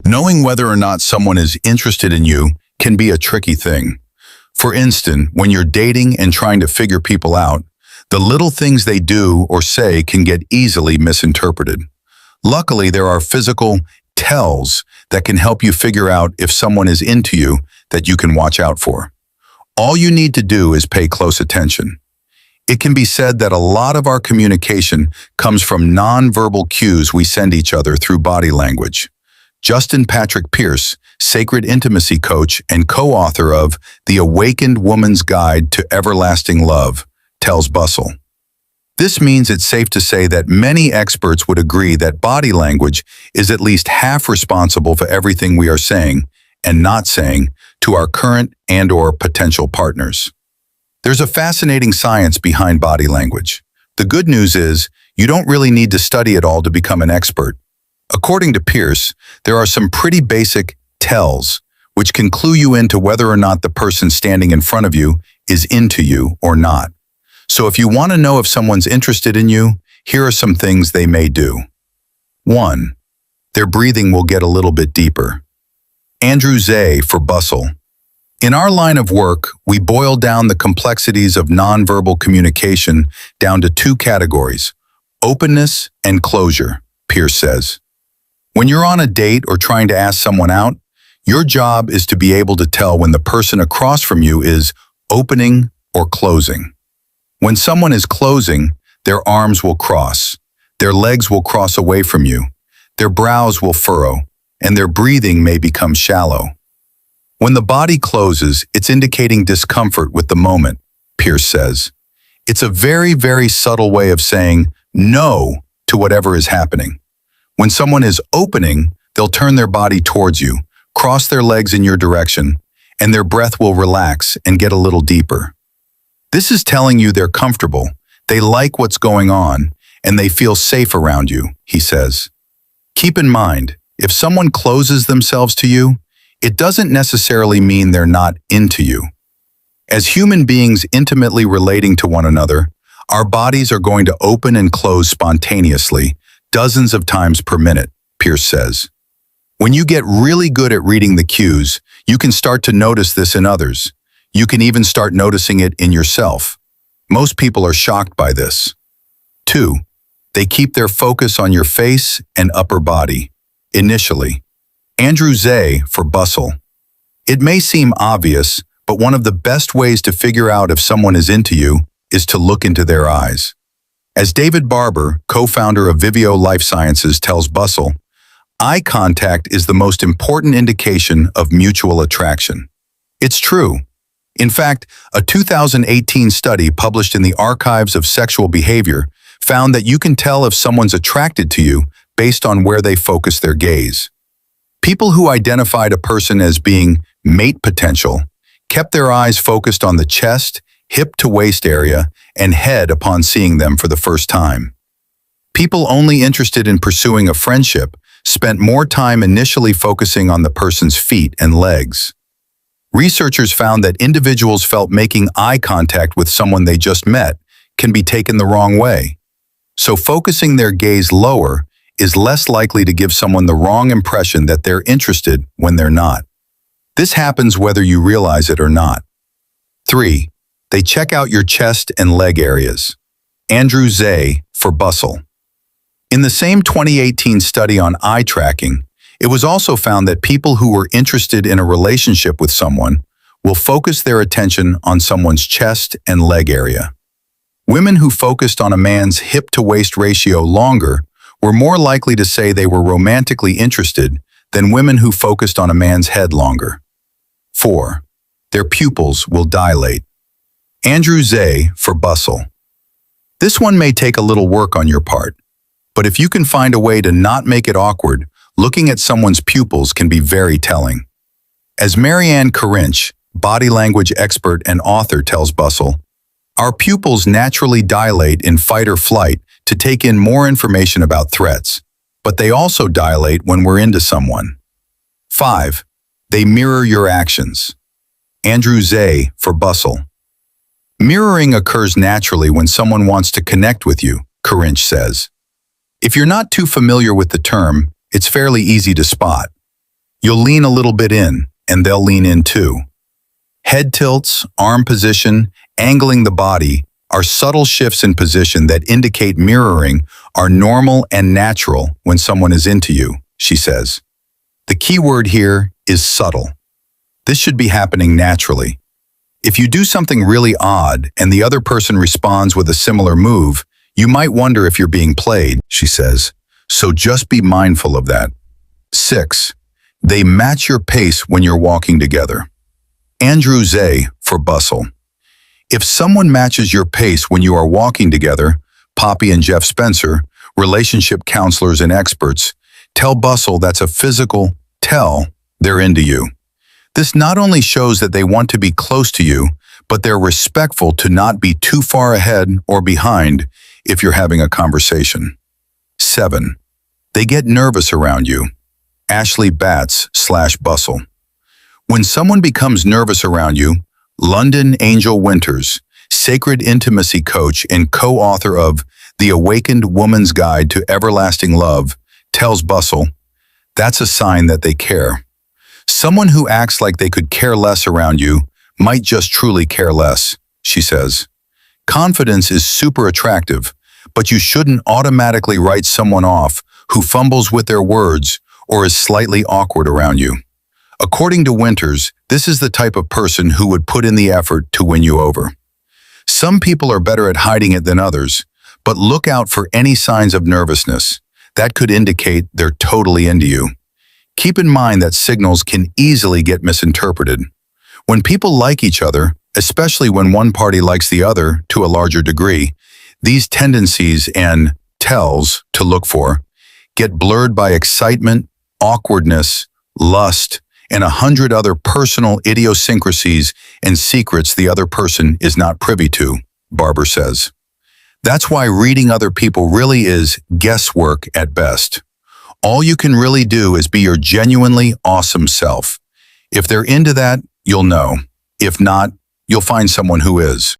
Knowing whether or not someone is interested in you can be a tricky thing. For instance, when you're dating and trying to figure people out, the little things they do or say can get easily misinterpreted. Luckily, there are physical tells that can help you figure out if someone is into you that you can watch out for. All you need to do is pay close attention. It can be said that a lot of our communication comes from nonverbal cues we send each other through body language. Justin Patrick Pierce, sacred intimacy coach and co-author of The Awakened Woman's Guide to Everlasting Love, tells Bustle. This means it's safe to say that many experts would agree that body language is at least half responsible for everything we are saying and not saying to our current and/or potential partners. There's a fascinating science behind body language. The good news is you don't really need to study it all to become an expert. According to Pierce, there are some pretty basic tells which can clue you into whether or not the person standing in front of you is into you or not. So if you want to know if someone's interested in you, here are some things they may do. 1. Their breathing will get a little bit deeper. Andrew Zay for Bustle. In our line of work, we boil down the complexities of nonverbal communication down to two categories: openness and closure, Pierce says. When you're on a date or trying to ask someone out, your job is to be able to tell when the person across from you is opening or closing. When someone is closing, their arms will cross, their legs will cross away from you, their brows will furrow, and their breathing may become shallow. When the body closes, it's indicating discomfort with the moment, Pierce says. It's a very, very subtle way of saying no to whatever is happening. When someone is opening, they'll turn their body towards you, cross their legs in your direction, and their breath will relax and get a little deeper. This is telling you they're comfortable, they like what's going on, and they feel safe around you, he says. Keep in mind, if someone closes themselves to you, it doesn't necessarily mean they're not into you. As human beings intimately relating to one another, our bodies are going to open and close spontaneously, dozens of times per minute, Pierce says. When you get really good at reading the cues, you can start to notice this in others. You can even start noticing it in yourself. Most people are shocked by this. 2. They keep their focus on your face and upper body, initially. Andrew Zay for Bustle. It may seem obvious, but one of the best ways to figure out if someone is into you is to look into their eyes. As David Barber, co-founder of Viveo Life Sciences, tells Bustle, eye contact is the most important indication of mutual attraction. It's true. In fact, a 2018 study published in the Archives of Sexual Behavior found that you can tell if someone's attracted to you based on where they focus their gaze. People who identified a person as being mate potential kept their eyes focused on the chest, hip to waist area, and head upon seeing them for the first time. People only interested in pursuing a friendship spent more time initially focusing on the person's feet and legs. Researchers found that individuals felt making eye contact with someone they just met can be taken the wrong way. So focusing their gaze lower is less likely to give someone the wrong impression that they're interested when they're not. This happens whether you realize it or not. 3. They check out your chest and leg areas. Andrew Zay for Bustle. In the same 2018 study on eye tracking, it was also found that people who were interested in a relationship with someone will focus their attention on someone's chest and leg area. Women who focused on a man's hip-to-waist ratio longer were more likely to say they were romantically interested than women who focused on a man's head longer. 4. Their pupils will dilate. Andrew Zay for Bustle. This one may take a little work on your part, but if you can find a way to not make it awkward, looking at someone's pupils can be very telling. As Marianne Carinch, body language expert and author, tells Bustle, our pupils naturally dilate in fight or flight to take in more information about threats, but they also dilate when we're into someone. 5. They mirror your actions. Andrew Zay for Bustle. Mirroring occurs naturally when someone wants to connect with you, Carinch says. If you're not too familiar with the term, it's fairly easy to spot. You'll lean a little bit in, and they'll lean in too. Head tilts, arm position, angling the body are subtle shifts in position that indicate mirroring are normal and natural when someone is into you, she says. The key word here is subtle. This should be happening naturally. If you do something really odd and the other person responds with a similar move, you might wonder if you're being played, she says. So just be mindful of that. 6. They match your pace when you're walking together. Andrew Zay for Bustle. If someone matches your pace when you are walking together, Poppy and Jeff Spencer, relationship counselors and experts, tell Bustle that's a physical tell they're into you. This not only shows that they want to be close to you, but they're respectful to not be too far ahead or behind if you're having a conversation. 7. They get nervous around you. Ashley Batts/Bustle. When someone becomes nervous around you, London Angel Winters, sacred intimacy coach and co-author of The Awakened Woman's Guide to Everlasting Love, tells Bustle, that's a sign that they care. Someone who acts like they could care less around you might just truly care less, she says. Confidence is super attractive, but you shouldn't automatically write someone off who fumbles with their words or is slightly awkward around you. According to Winters, this is the type of person who would put in the effort to win you over. Some people are better at hiding it than others, but look out for any signs of nervousness. That could indicate they're totally into you. Keep in mind that signals can easily get misinterpreted. When people like each other, especially when one party likes the other to a larger degree, these tendencies and tells to look for get blurred by excitement, awkwardness, lust, and 100 other personal idiosyncrasies and secrets the other person is not privy to, Barber says. That's why reading other people really is guesswork at best. All you can really do is be your genuinely awesome self. If they're into that, you'll know. If not, you'll find someone who is.